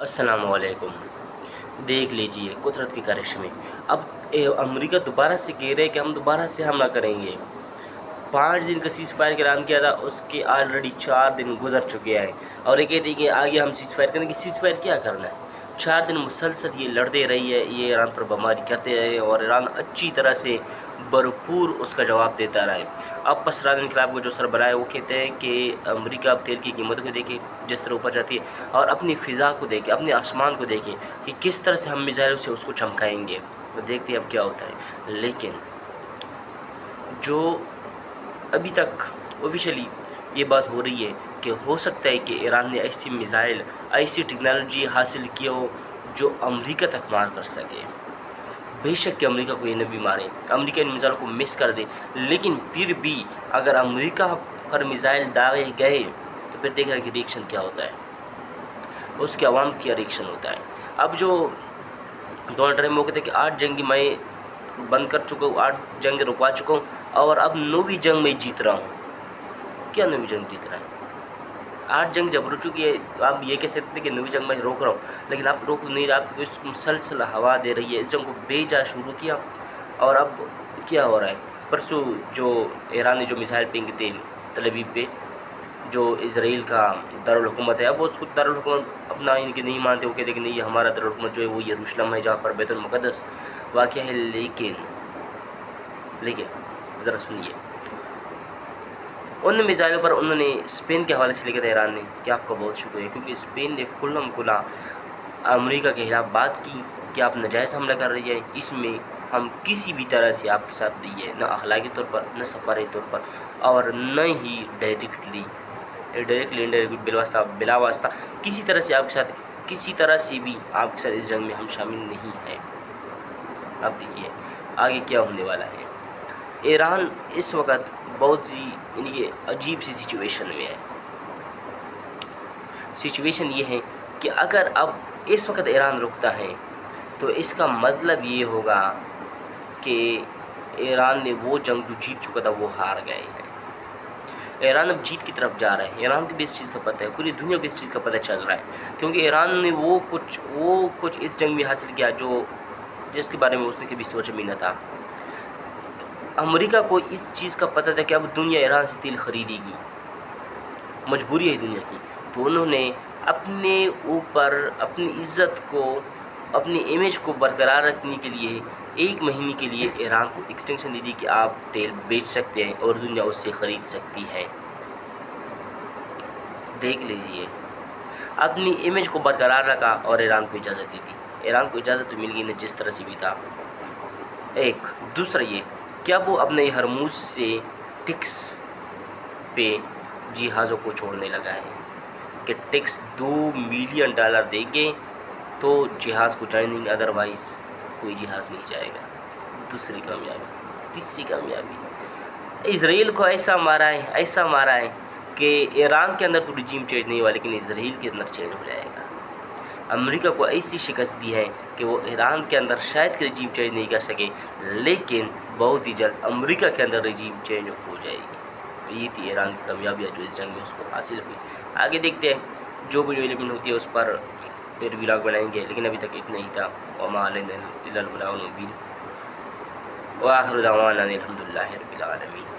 السلام علیکم۔ دیکھ لیجئے قدرت کی کرشمے، اب امریکہ دوبارہ سے کہہ رہے کہ ہم دوبارہ سے حملہ کریں گے۔ 5 دن کا سیز فائر کا اعلان کیا تھا، اس کے آلریڈی 4 دن گزر چکے ہیں، اور یہ کہتے ہیں کہ آگے ہم سیز فائر کریں گے۔ سیز فائر کیا کرنا ہے؟ 4 دن مسلسل یہ لڑتے رہی ہے، یہ ایران پر بمباری کرتے رہے، اور ایران اچھی طرح سے بھرپور اس کا جواب دیتا رہا ہے۔ اب پسران انقلاب کو جو سربراہ ہے وہ کہتے ہیں کہ امریکہ اب تیل کی قیمت کو دیکھے جس طرح اوپر جاتی ہے، اور اپنی فضا کو دیکھے، اپنے آسمان کو دیکھے کہ کس طرح سے ہم میزائلوں سے اس کو چمکائیں گے۔ تو دیکھتے ہیں اب کیا ہوتا ہے۔ لیکن جو ابھی تک آفیشلی یہ بات ہو رہی ہے کہ ہو سکتا ہے کہ ایران نے ایسی میزائل، ایسی ٹیکنالوجی حاصل کی ہو جو امریکہ تک مار کر سکے۔ بے شک کہ امریکہ کو یہ نہ بھی مارے، امریکہ ان میزائلوں کو مس کر دے، لیکن پھر بھی اگر امریکہ پر میزائل داغے گئے تو پھر دیکھ رہے کہ ریئیکشن کیا ہوتا ہے، اس کے عوام کیا ریئیکشن ہوتا ہے۔ اب جو ڈونلڈ ٹرمپ وہ کہتے ہیں کہ 8 جنگی میں بند کر چکا ہوں، 8 جنگ رکوا چکا ہوں، اور اب 9ویں جنگ میں جیت رہا ہوں۔ کیا 9ویں جنگ جیت رہا ہے؟ 8 جنگ جب رک چکی ہے تو آپ یہ کہہ سکتے ہیں کہ 9ویں جنگ میں روک رہا ہوں، لیکن آپ روک نہیں رہا، آپ اس مسلسل ہوا دے رہی ہے، اس جنگ کو بے جا شروع کیا، اور اب کیا ہو رہا ہے؟ پرسوں جو ایران نے جو میزائل پھینکے تھے تل ابیب پہ، جو اسرائیل کا دارالحکومت ہے، اب وہ اس کو دارالحکومت اپنا ان کے نہیں مانتے، وہ کہتے ہیں کہ نہیں، یہ ہمارا دارالحکومت جو ہے وہ یروشلم ہے جہاں پر بیت المقدس واقع ہے۔ لیکن ذرا سنیے، ان میزائلوں پر انہوں نے اسپین کے حوالے سے لکھا تھا ایران نے کہ آپ کا بہت شکریہ، کیونکہ اسپین نے کھلم کھلا امریکہ کے خلاف بات کی کہ آپ ناجائز حملہ کر رہی ہے، اس میں ہم کسی بھی طرح سے آپ کے ساتھ نہیں ہے، نہ اخلاقی طور پر، نہ سفارتی طور پر، اور نہ ہی ڈائریکٹلی بالواسطہ بلا واسطہ کسی طرح سے آپ کے ساتھ، کسی طرح سے بھی آپ کے ساتھ اس جنگ میں ہم شامل نہیں ہیں۔ اب دیکھیے آگے کیا ہونے والا ہے۔ ایران اس وقت بہت سی یعنی عجیب سی سچویشن میں ہے۔ سچویشن یہ ہے کہ اگر اب اس وقت ایران رکتا ہے تو اس کا مطلب یہ ہوگا کہ ایران نے وہ جنگ جو جیت چکا تھا وہ ہار گئے ہیں۔ ایران اب جیت کی طرف جا رہا ہے، ایران کو بھی اس چیز کا پتہ ہے، پوری دنیا کو اس چیز کا پتہ چل رہا ہے، کیونکہ ایران نے وہ کچھ اس جنگ میں حاصل کیا جس کے بارے میں اس نے کبھی سوچا بھی نہ تھا۔ امریکہ کو اس چیز کا پتہ تھا کہ اب دنیا ایران سے تیل خریدے گی، مجبوری ہے دنیا کی، تو انہوں نے اپنے اوپر اپنی عزت کو، اپنی امیج کو برقرار رکھنے کے لیے 1 مہینے کے لیے ایران کو ایکسٹینشن دے دی کہ آپ تیل بیچ سکتے ہیں اور دنیا اس سے خرید سکتی ہے۔ دیکھ لیجئے، اپنی امیج کو برقرار رکھا اور ایران کو اجازت دی تھی۔ ایران کو اجازت تو مل گئی نہ، جس طرح سے بھی تھا۔ ایک دوسرا یہ کیا وہ اپنے ہرموز سے ٹکس پہ جہازوں کو چھوڑنے لگا ہے کہ ٹیکس $2 ملین دیں گے تو جہاز کو جائیں گے، ادروائز کوئی جہاز نہیں جائے گا۔ دوسری کامیابی۔ تیسری کامیابی، اسرائیل کو ایسا مارا ہے کہ ایران کے اندر تو رجیم چینج نہیں ہوا، لیکن اسرائیل کے اندر چینج ہو جائے گا۔ امریکہ کو ایسی شکست دی ہے کہ وہ ایران کے اندر شاید کہ رجیم چینج نہیں کر سکے، لیکن بہت ہی جلد امریکہ کے اندر رجیم چینج ہو جائے گی۔ یہ تھی ایران کی کامیابیاں جو اس جنگ میں اس کو حاصل ہوئی۔ آگے دیکھتے ہیں، جو بھی ڈیولپمنٹ ہوتی ہے اس پر پھر ولاگ بنائیں گے، لیکن ابھی تک اتنا ہی تھا۔ وما علینا الا البلاغ المبین، وآخر دعوانا الحمد للہ رب العالمین۔